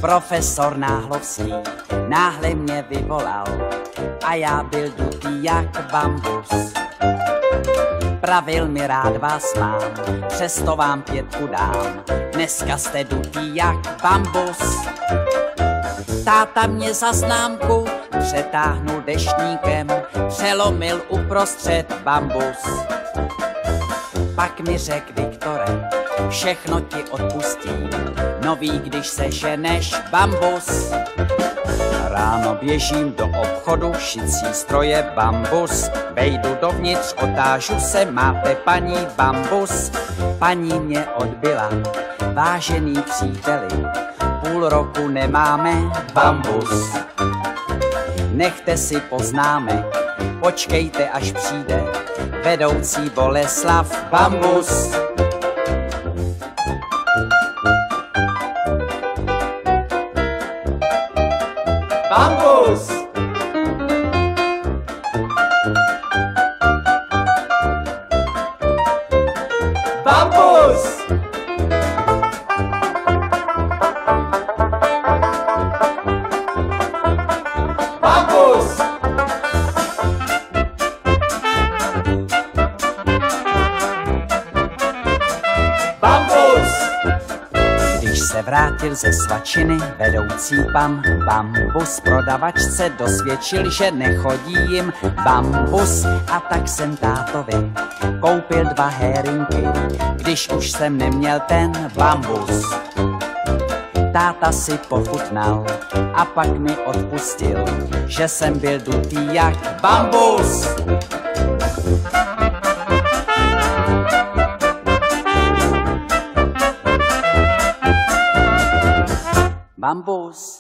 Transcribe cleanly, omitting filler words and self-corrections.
Profesor Náhlovský náhle mě vyvolal a já byl dutý jak bambus. Pravil mi, rád vás mám, přesto vám 5 dám, dneska jste dutý jak bambus. Táta mě za známku přetáhnul deštníkem, přelomil uprostřed bambus. Pak mi řekl: Viktore, všechno ti odpustím, nový, když se ženeš bambus. Ráno běžím do obchodu, šicí stroje bambus. Vejdu dovnitř, otážu se, máte paní bambus? Paní mě odbyla: vážený příteli, půl roku nemáme bambus. Nechte si poznámek, počkejte, až přijde vedoucí Boleslav bambus. Bambus! Bambus! Bambus! Bambus! Když se vrátil ze svačiny vedoucí pan bambus, prodavačce dosvědčil, že nechodí jim bambus. A tak jsem tátovi koupil 2 hérinky, když už jsem neměl ten bambus. Táta si pochutnal a pak mi odpustil, že jsem byl dutý jak bambus. Bambus.